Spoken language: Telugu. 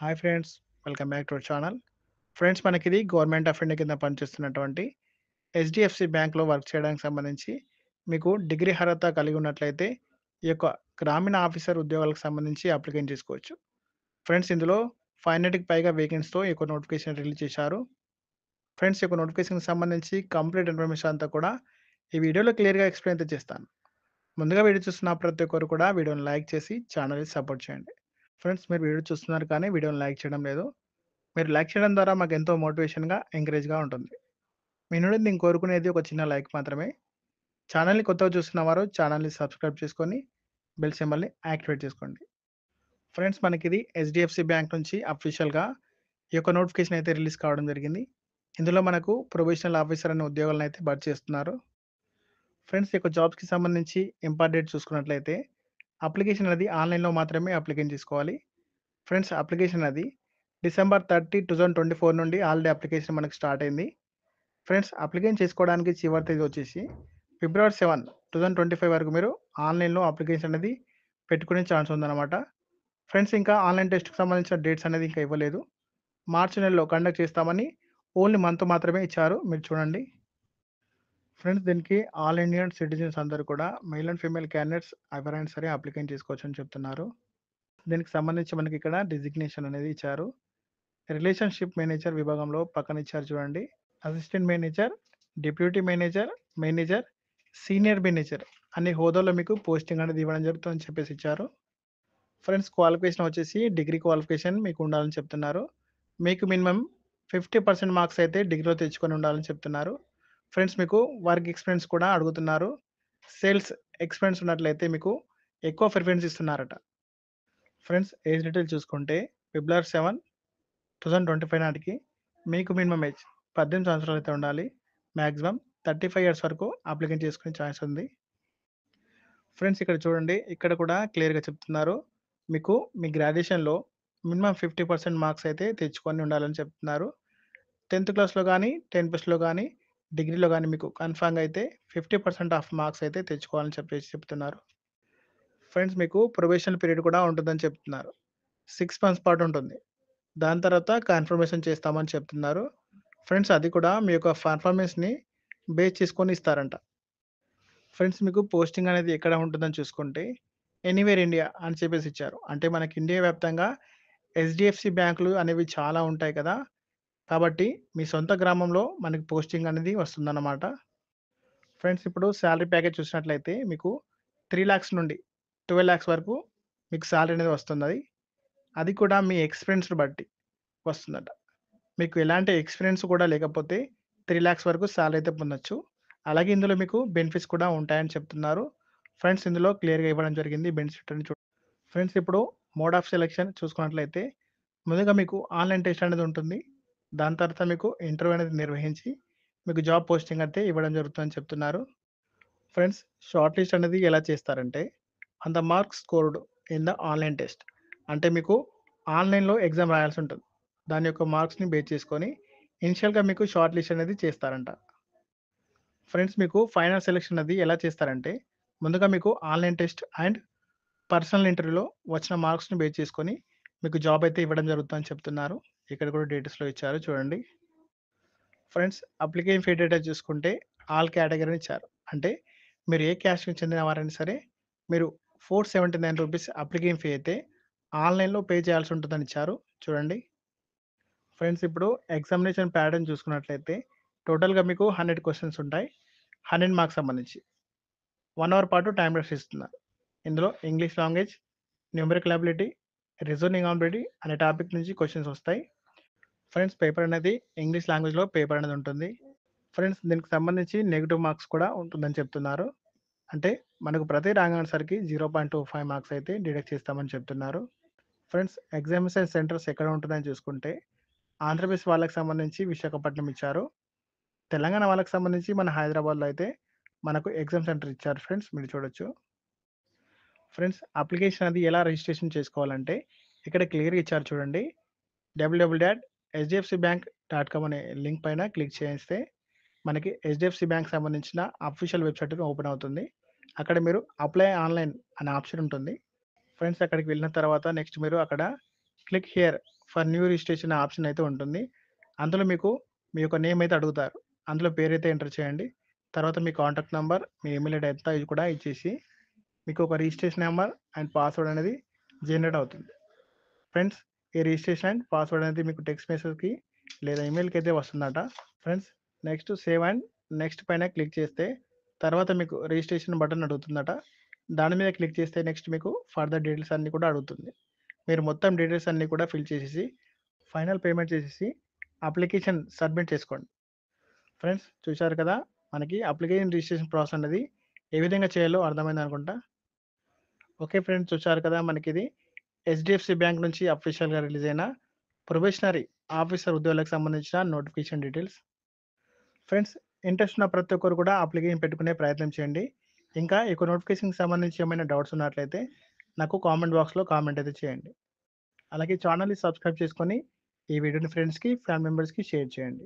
Hi friends, welcome back to our channel. Friends, మనకిది గవర్నమెంట్ ఆఫ్ ఇండియా కింద పనిచేస్తున్నటువంటి హెచ్‌డిఎఫ్‌సి బ్యాంక్‌లో వర్క్ చేయడానికి సంబంధించి మీకు డిగ్రీ అర్హత కలిగి ఉన్నట్లయితే ఈ యొక్క గ్రామీణ ఆఫీసర్ ఉద్యోగాలకు సంబంధించి అప్లికేషన్ చేసుకోవచ్చు. ఫ్రెండ్స్, ఇందులో 500కి పైగా వేకెన్సీతో ఈ యొక్క నోటిఫికేషన్ రిలీజ్ చేశారు. ఫ్రెండ్స్, ఈ యొక్క నోటిఫికేషన్‌కి సంబంధించి కంప్లీట్ ఇన్ఫర్మేషన్ అంతా కూడా ఈ వీడియోలో క్లియర్‌గా ఎక్స్‌ప్లెయిన్ అయితే చేస్తాను. ముందుగా వీడియో చూస్తున్న ప్రతి ఒక్కరు కూడా వీడియోని లైక్ చేసి ఛానల్‌ని సపోర్ట్ చేయండి. ఫ్రెండ్స్, మీరు వీడియో చూస్తున్నారు కానీ వీడియోని లైక్ చేయడం లేదు. మీరు లైక్ చేయడం ద్వారా మాకెంతో మోటివేషన్‌గా, ఎంకరేజ్‌గా ఉంటుంది. మీ నుండి నేను కోరుకునేది ఒక చిన్న లైక్ మాత్రమే. ఛానెల్‌ని కొత్తగా చూస్తున్నవారు ఛానెల్‌ని సబ్స్క్రైబ్ చేసుకొని, బెల్ సింబల్‌ని యాక్టివేట్ చేసుకోండి. ఫ్రెండ్స్, మనకిది హెచ్‌డిఎఫ్‌సి బ్యాంక్ నుంచి అఫీషియల్‌గా ఈ యొక్క నోటిఫికేషన్ అయితే రిలీజ్ కావడం జరిగింది. ఇందులో మనకు ప్రొబేషనల్ ఆఫీసర్ అనే ఉద్యోగాలనైతే భర్తీ చేస్తున్నారు. ఫ్రెండ్స్, ఈ యొక్క జాబ్స్‌కి సంబంధించి ఇంపార్టెంట్ చూసుకున్నట్లయితే అప్లికేషన్ అనేది ఆన్‌లైన్‌లో మాత్రమే అప్లికేషన్ చేసుకోవాలి. ఫ్రెండ్స్, అప్లికేషన్ అది డిసెంబర్ 30, 2024 నుండి ఆల్రెడీ అప్లికేషన్ మనకు స్టార్ట్ అయింది. ఫ్రెండ్స్, అప్లికేషన్ చేసుకోవడానికి చివరి తేదీ వచ్చేసి ఫిబ్రవరి 7, 2025 వరకు మీరు ఆన్‌లైన్‌లో అప్లికేషన్ అనేది పెట్టుకునే ఛాన్స్ ఉందన్నమాట. ఫ్రెండ్స్, ఇంకా ఆన్‌లైన్ టెస్ట్‌కి సంబంధించిన డేట్స్ అనేది ఇంకా ఇవ్వలేదు. మార్చి నెలలో కండక్ట్ చేస్తామని ఓన్లీ మంత్ మాత్రమే ఇచ్చారు. మీరు చూడండి. ఫ్రెండ్స్, దీనికి ఆల్ ఇండియన్ సిటిజన్స్ అందరూ కూడా మెయిల్ అండ్ ఫీమేల్ క్యాండిడేట్స్ ఎవరైనా సరే అప్లికేషన్ చేసుకోవచ్చని చెప్తున్నారు. దీనికి సంబంధించి మనకి ఇక్కడ డిజిగ్నేషన్ అనేది ఇచ్చారు. రిలేషన్‌షిప్ మేనేజర్ విభాగంలో పక్కన ఇచ్చారు చూడండి. Assistant manager, deputy manager, manager, senior manager అనే హోదాలో మీకు పోస్టింగ్ అనేది ఇవ్వడం జరుగుతుందని చెప్పేసి ఇచ్చారు. ఫ్రెండ్స్, క్వాలిఫికేషన్ వచ్చేసి డిగ్రీ క్వాలిఫికేషన్ మీకు ఉండాలని చెప్తున్నారు. మీకు మినిమమ్ 50% మార్క్స్ అయితే డిగ్రీలో తెచ్చుకొని ఉండాలని చెప్తున్నారు. ఫ్రెండ్స్, మీకు వర్క్ ఎక్స్‌పీరియన్స్ కూడా అడుగుతున్నారు. సేల్స్ ఎక్స్‌పీరియన్స్ ఉన్నట్లయితే మీకు ఎక్కువ ప్రిఫరెన్స్ ఇస్తున్నారట. ఫ్రెండ్స్, ఏజ్ డీటెయిల్ చూసుకుంటే ఫిబ్రవరి 7, 2025 నాటికి మీకు మినిమమ్ ఏజ్ 18 సంవత్సరాలు అయితే ఉండాలి. మాక్సిమం 35 ఇయర్స్ వరకు అప్లికేషన్ చేసుకునే ఛాన్స్ ఉంది. ఫ్రెండ్స్, ఇక్కడ చూడండి. ఇక్కడ కూడా క్లియర్‌గా చెప్తున్నారు. మీకు మీ గ్రాడ్యుయేషన్‌లో మినిమమ్ 50% మార్క్స్ అయితే తెచ్చుకొని ఉండాలని చెప్తున్నారు. 10థ్ క్లాస్‌లో గాని, 10+లో గాని, డిగ్రీలో గాని మీకు కన్ఫర్మ్‌గా అయితే 50% ఆఫ్ మార్క్స్ అయితే తెచ్చుకోవాలని చెప్పేసి చెప్తున్నారు. ఫ్రెండ్స్, మీకు ప్రొబేషన్ పీరియడ్ కూడా ఉంటుందని చెప్తున్నారు. 6 మంత్స్ పాటు ఉంటుంది. దాని తర్వాత కన్ఫర్మేషన్ చేస్తామని చెప్తున్నారు. ఫ్రెండ్స్, అది కూడా మీ యొక్క పర్ఫార్మెన్స్‌ని బేస్ చేసుకొని ఇస్తారంట. ఫ్రెండ్స్, మీకు పోస్టింగ్ అనేది ఎక్కడ ఉంటుందని చూసుకుంటే ఎనీవేర్ ఇండియా అని చెప్పేసి ఇచ్చారు. అంటే మనకి ఇండియా వ్యాప్తంగా హెచ్‌డిఎఫ్‌సి బ్యాంకులు అనేవి చాలా ఉంటాయి కదా! కాబట్టి మీ సొంత గ్రామంలో మనకి పోస్టింగ్ అనేది వస్తుందన్నమాట. ఫ్రెండ్స్, ఇప్పుడు సాలరీ ప్యాకేజ్ చూసినట్లయితే మీకు 3,00,000 నుండి 12,00,000 వరకు మీకు సాలరీ అనేది వస్తున్నది. అది కూడా మీ ఎక్స్‌పీరియన్స్‌ని బట్టి వస్తుందట. మీకు ఎలాంటి ఎక్స్‌పీరియన్స్ కూడా లేకపోతే 3,00,000 వరకు సాలరీ అయితే పొందొచ్చు. అలాగే ఇందులో మీకు బెనిఫిట్స్ కూడా ఉంటాయని చెప్తున్నారు. ఫ్రెండ్స్, ఇందులో క్లియర్‌గా ఇవ్వడం జరిగింది బెనిఫిట్ అని ఫ్రెండ్స్, ఇప్పుడు మోడ్ ఆఫ్ సెలక్షన్ చూసుకున్నట్లయితే ముందుగా మీకు ఆన్‌లైన్ టెస్ట్ అనేది ఉంటుంది. దాని తర్వాత మీకు ఇంటర్వ్యూ అనేది నిర్వహించి మీకు జాబ్ పోస్టింగ్ అయితే ఇవ్వడం జరుగుతుందని చెప్తున్నారు. ఫ్రెండ్స్, షార్ట్ లిస్ట్ అనేది ఎలా చేస్తారంటే on the marks scored in the online test. అంటే మీకు ఆన్‌లైన్‌లో ఎగ్జామ్ రాయాల్సి ఉంటుంది. దాని యొక్క మార్క్స్‌ని బేస్ చేసుకొని ఇనిషియల్‌గా మీకు షార్ట్ లిస్ట్ అనేది చేస్తారంట. ఫ్రెండ్స్, మీకు ఫైనల్ సెలక్షన్ అది ఎలా చేస్తారంటే ముందుగా మీకు ఆన్‌లైన్ టెస్ట్ అండ్ పర్సనల్ ఇంటర్వ్యూలో వచ్చిన మార్క్స్‌ని బేస్ చేసుకొని మీకు జాబ్ అయితే ఇవ్వడం జరుగుతుందని చెప్తున్నారు. ఇక్కడ కూడా డీటెయిల్స్‌లో ఇచ్చారు చూడండి. ఫ్రెండ్స్, అప్లికేషన్ ఫీ డేటా చూసుకుంటే ఆల్ కేటగరీ అని ఇచ్చారు. అంటే మీరు ఏ క్యాస్ట్‌కి చెందిన వారైనా సరే మీరు ₹479 అప్లికేషన్ ఫీ అయితే ఆన్‌లైన్‌లో పే చేయాల్సి ఉంటుందని ఇచ్చారు చూడండి. ఫ్రెండ్స్, ఇప్పుడు ఎగ్జామినేషన్ ప్యాటర్న్ చూసుకున్నట్లయితే టోటల్‌గా మీకు 100 క్వెషన్స్ ఉంటాయి. 100 మార్క్స్ సంబంధించి. 1 అవర్ పాటు టైమ్ టెస్ట్ ఇస్తున్నారు. ఇందులో English language, numerical ability, reasoning ability అనే టాపిక్ నుంచి క్వెషన్స్ వస్తాయి. ఫ్రెండ్స్, పేపర్ అనేది ఇంగ్లీష్ లాంగ్వేజ్‌లో పేపర్ అనేది ఉంటుంది. ఫ్రెండ్స్, దీనికి సంబంధించి నెగెటివ్ మార్క్స్ కూడా ఉంటుందని చెప్తున్నారు. అంటే మనకు ప్రతి రాంగ్ ఆన్సర్‌కి 0.25 మార్క్స్ అయితే డిడక్ట్ చేస్తామని చెప్తున్నారు. ఫ్రెండ్స్, ఎగ్జామినేషన్ సెంటర్స్ ఎక్కడ ఉంటుందని చూసుకుంటే ఆంధ్రప్రదేశ్ వాళ్ళకి సంబంధించి విశాఖపట్నం ఇచ్చారు. తెలంగాణ వాళ్ళకి సంబంధించి మన హైదరాబాద్‌లో అయితే మనకు ఎగ్జామ్ సెంటర్ ఇచ్చారు ఫ్రెండ్స్, మీరు చూడొచ్చు. ఫ్రెండ్స్, అప్లికేషన్ అది ఎలా రిజిస్ట్రేషన్ చేసుకోవాలంటే ఇక్కడ క్లియర్‌గా ఇచ్చారు చూడండి. www.hdfcbank.com అనే లింక్ పైన క్లిక్ చేస్తే మనకి హెచ్‌డిఎఫ్‌సి బ్యాంక్ సంబంధించిన అఫీషియల్ వెబ్‌సైట్ ఓపెన్ అవుతుంది. అక్కడ మీరు అప్లై ఆన్‌లైన్ అనే ఆప్షన్ ఉంటుంది. ఫ్రెండ్స్, అక్కడికి వెళ్ళిన తర్వాత నెక్స్ట్ మీరు అక్కడ click here for new registration option అయితే ఉంటుంది. అందులో మీకు మీ యొక్క నేమ్ అయితే అడుగుతారు. అందులో పేరైతే ఎంటర్ చేయండి. తర్వాత మీ కాంటాక్ట్ నంబర్, మీ ఈమెయిల్ ఐడీ అంతా ఇది కూడా ఇచ్చేసి మీకు ఒక రిజిస్ట్రేషన్ నెంబర్ అండ్ పాస్వర్డ్ అనేది జనరేట్ అవుతుంది. ఫ్రెండ్స్, ఈ రిజిస్ట్రేషన్ అండ్ పాస్వర్డ్ అనేది మీకు టెక్స్ట్ మెసేజ్‌కి లేదా ఈమెయిల్‌కి అయితే వస్తుందట. Friends, next save and next పైన క్లిక్ చేస్తే తర్వాత మీకు రిజిస్ట్రేషన్ బటన్ అడుగుతుందట. దాని మీద క్లిక్ చేస్తే నెక్స్ట్ మీకు ఫర్దర్ డీటెయిల్స్ అన్నీ కూడా అడుగుతుంది. మీరు మొత్తం డీటెయిల్స్ అన్నీ కూడా ఫిల్ చేసేసి ఫైనల్ పేమెంట్ చేసేసి అప్లికేషన్ సబ్మిట్ చేసుకోండి. ఫ్రెండ్స్, చూశారు కదా! మనకి అప్లికేషన్ రిజిస్ట్రేషన్ ప్రాసెస్ అనేది ఏ విధంగా చేయాలో అర్థమైందనుకుంటా. ఓకే ఫ్రెండ్స్, చూశారు కదా! మనకిది హెచ్‌డిఎఫ్‌సి బ్యాంక్ నుంచి అఫీషియల్‌గా రిలీజ్ అయిన ప్రొబేషనరీ ఆఫీసర్ ఉద్యోగాలకు సంబంధించిన నోటిఫికేషన్ డీటెయిల్స్. ఫ్రెండ్స్, ఇంట్రెస్ట్ ఉన్న ప్రతి ఒక్కరు కూడా అప్లికేషన్ పెట్టుకునే ప్రయత్నం చేయండి. ఇంకా ఈ యొక్క నోటిఫికేషన్‌కి సంబంధించి ఏమైనా డౌట్స్ ఉన్నట్లయితే నాకు కామెంట్ బాక్స్‌లో కామెంట్ అయితే చేయండి. అలాగే ఛానెల్‌ని సబ్స్క్రైబ్ చేసుకొని ఈ వీడియోని ఫ్రెండ్స్‌కి, ఫ్యామిలీ మెంబర్స్‌కి షేర్ చేయండి.